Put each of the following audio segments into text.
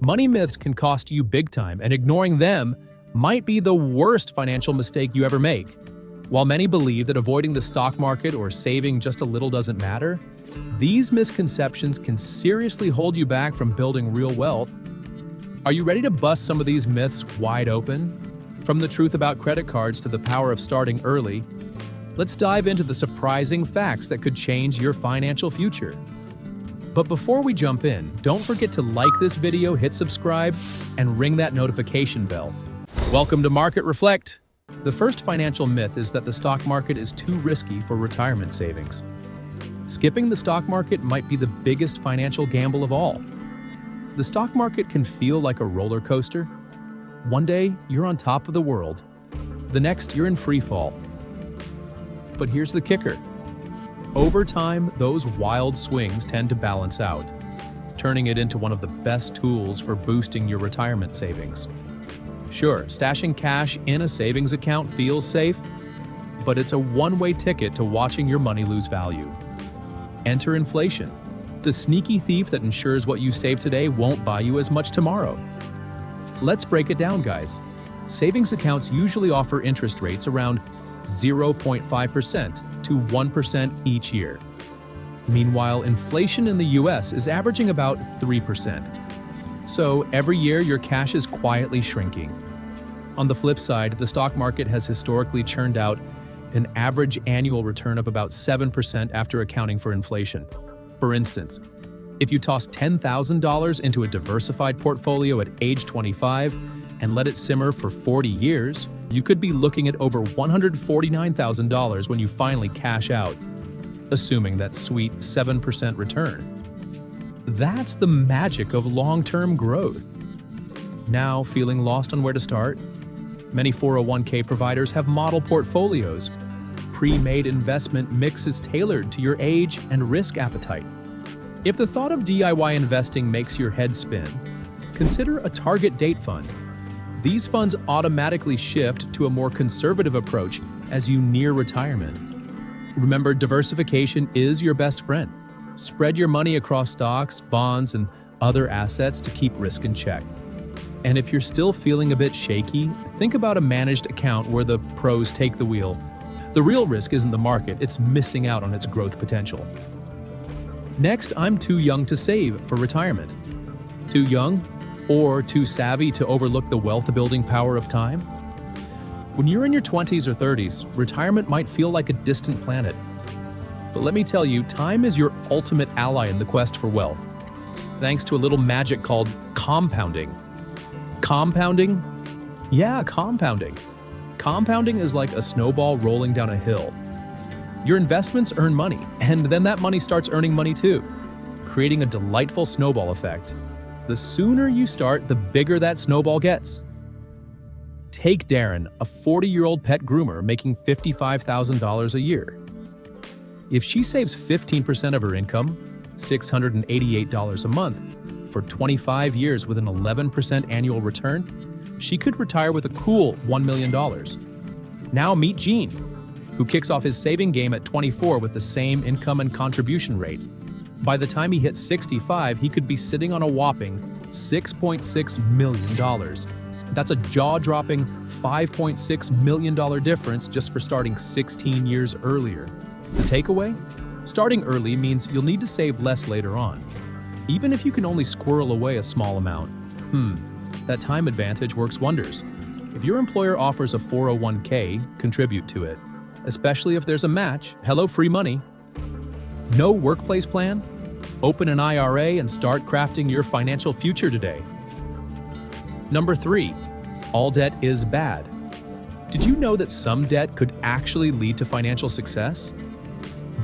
Money myths can cost you big time, and ignoring them might be the worst financial mistake you ever make. While many believe that avoiding the stock market or saving just a little doesn't matter, these misconceptions can seriously hold you back from building real wealth. Are you ready to bust some of these myths wide open? From the truth about credit cards to the power of starting early, let's dive into the surprising facts that could change your financial future. But before we jump in, don't forget to like this video, hit subscribe, and ring that notification bell. Welcome to Market Reflect. The first financial myth is that the stock market is too risky for retirement savings. Skipping the stock market might be the biggest financial gamble of all. The stock market can feel like a roller coaster. One day, you're on top of the world. The next, you're in free fall. But here's the kicker. Over time, those wild swings tend to balance out, turning it into one of the best tools for boosting your retirement savings. Sure, stashing cash in a savings account feels safe, but it's a one-way ticket to watching your money lose value. Enter inflation, the sneaky thief that ensures what you save today won't buy you as much tomorrow. Let's break it down, guys. Savings accounts usually offer interest rates around 0.5% to 1% each year. Meanwhile, inflation in the US is averaging about 3%. So every year, your cash is quietly shrinking. On the flip side, the stock market has historically churned out an average annual return of about 7% after accounting for inflation. For instance, if you toss $10,000 into a diversified portfolio at age 25 and let it simmer for 40 years, you could be looking at over $149,000 when you finally cash out, assuming that sweet 7% return. That's the magic of long-term growth. Now, feeling lost on where to start? Many 401k providers have model portfolios, pre-made investment mixes tailored to your age and risk appetite. If the thought of DIY investing makes your head spin, consider a target date fund. These funds automatically shift to a more conservative approach as you near retirement. Remember, diversification is your best friend. Spread your money across stocks, bonds, and other assets to keep risk in check. And if you're still feeling a bit shaky, think about a managed account where the pros take the wheel. The real risk isn't the market, it's missing out on its growth potential. Next, I'm too young to save for retirement. Too young? Or too savvy to overlook the wealth-building power of time? When you're in your 20s or 30s, retirement might feel like a distant planet. But let me tell you, time is your ultimate ally in the quest for wealth, thanks to a little magic called compounding. Compounding? Yeah, compounding. Compounding is like a snowball rolling down a hill. Your investments earn money, and then that money starts earning money too, creating a delightful snowball effect. The sooner you start, the bigger that snowball gets. Take Darren, a 40-year-old pet groomer making $55,000 a year. If she saves 15% of her income, $688 a month, for 25 years with an 11% annual return, she could retire with a cool $1 million. Now meet Gene, who kicks off his saving game at 24 with the same income and contribution rate. By the time he hits 65, he could be sitting on a whopping $6.6 million. That's a jaw-dropping $5.6 million difference just for starting 16 years earlier. The takeaway? Starting early means you'll need to save less later on, even if you can only squirrel away a small amount. That time advantage works wonders. If your employer offers a 401k, contribute to it, especially if there's a match. Hello, free money. No workplace plan? Open an IRA and start crafting your financial future today. Number 3, all debt is bad. Did you know that some debt could actually lead to financial success?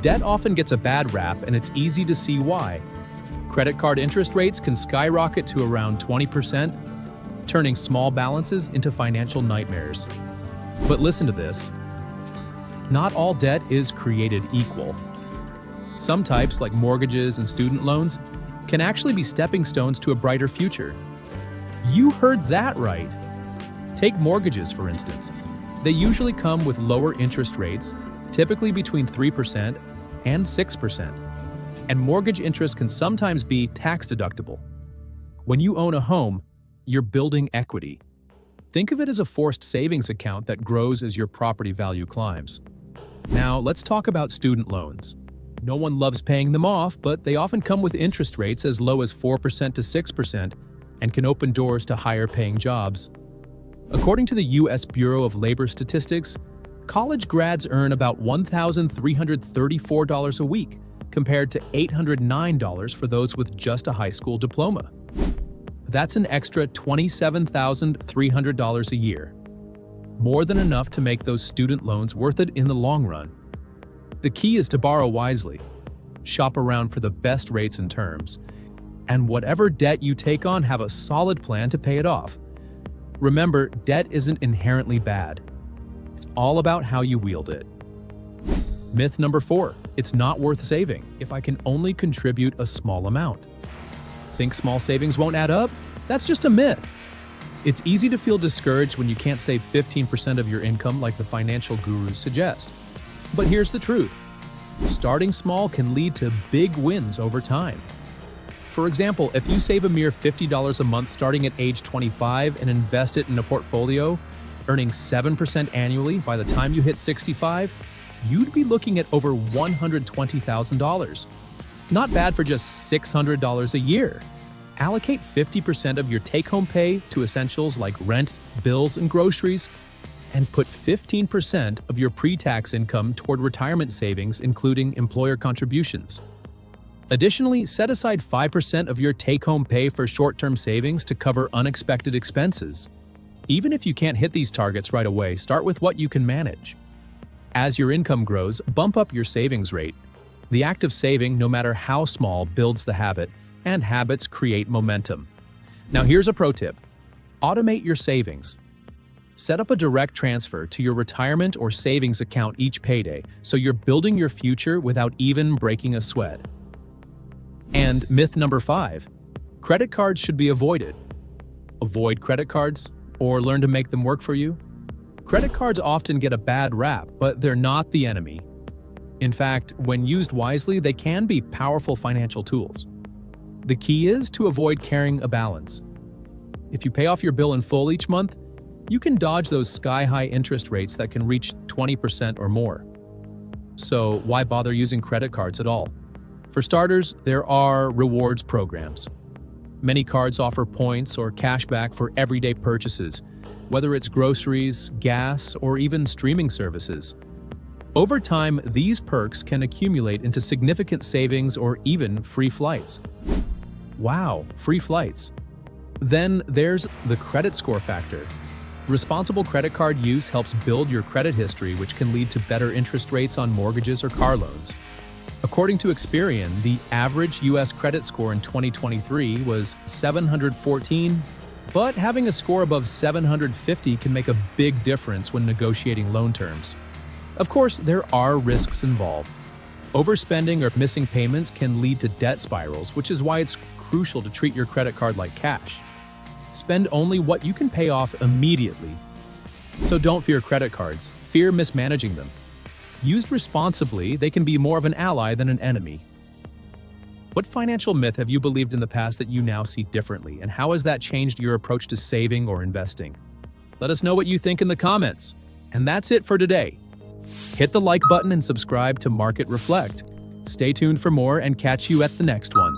Debt often gets a bad rap, and it's easy to see why. Credit card interest rates can skyrocket to around 20%, turning small balances into financial nightmares. But listen to this. Not all debt is created equal. Some types, like mortgages and student loans, can actually be stepping stones to a brighter future. You heard that right. Take mortgages, for instance. They usually come with lower interest rates, typically between 3% and 6%. And mortgage interest can sometimes be tax deductible. When you own a home, you're building equity. Think of it as a forced savings account that grows as your property value climbs. Now, let's talk about student loans. No one loves paying them off, but they often come with interest rates as low as 4% to 6% and can open doors to higher-paying jobs. According to the U.S. Bureau of Labor Statistics, college grads earn about $1,334 a week, compared to $809 for those with just a high school diploma. That's an extra $27,300 a year. More than enough to make those student loans worth it in the long run. The key is to borrow wisely, shop around for the best rates and terms, and whatever debt you take on, have a solid plan to pay it off. Remember, debt isn't inherently bad. It's all about how you wield it. Myth number 4, it's not worth saving if I can only contribute a small amount. Think small savings won't add up? That's just a myth. It's easy to feel discouraged when you can't save 15% of your income like the financial gurus suggest. But here's the truth. Starting small can lead to big wins over time. For example, if you save a mere $50 a month starting at age 25 and invest it in a portfolio, earning 7% annually by the time you hit 65, you'd be looking at over $120,000. Not bad for just $600 a year. Allocate 50% of your take-home pay to essentials like rent, bills, and groceries, and put 15% of your pre-tax income toward retirement savings, including employer contributions. Additionally, set aside 5% of your take-home pay for short-term savings to cover unexpected expenses. Even if you can't hit these targets right away, start with what you can manage. As your income grows, bump up your savings rate. The act of saving, no matter how small, builds the habit, and habits create momentum. Now here's a pro tip. Automate your savings. Set up a direct transfer to your retirement or savings account each payday, so you're building your future without even breaking a sweat. And myth number 5, credit cards should be avoided. Avoid credit cards, or learn to make them work for you? Credit cards often get a bad rap, but they're not the enemy. In fact, when used wisely, they can be powerful financial tools. The key is to avoid carrying a balance. If you pay off your bill in full each month, you can dodge those sky-high interest rates that can reach 20% or more. So why bother using credit cards at all? For starters, there are rewards programs. Many cards offer points or cashback for everyday purchases, whether it's groceries, gas, or even streaming services. Over time, these perks can accumulate into significant savings or even free flights. Wow, free flights. Then there's the credit score factor. Responsible credit card use helps build your credit history, which can lead to better interest rates on mortgages or car loans. According to Experian, the average U.S. credit score in 2023 was 714, but having a score above 750 can make a big difference when negotiating loan terms. Of course, there are risks involved. Overspending or missing payments can lead to debt spirals, which is why it's crucial to treat your credit card like cash. Spend only what you can pay off immediately. So don't fear credit cards, fear mismanaging them. Used responsibly, they can be more of an ally than an enemy. What financial myth have you believed in the past that you now see differently, and how has that changed your approach to saving or investing? Let us know what you think in the comments. And that's it for today. Hit the like button and subscribe to Market Reflect. Stay tuned for more and catch you at the next one.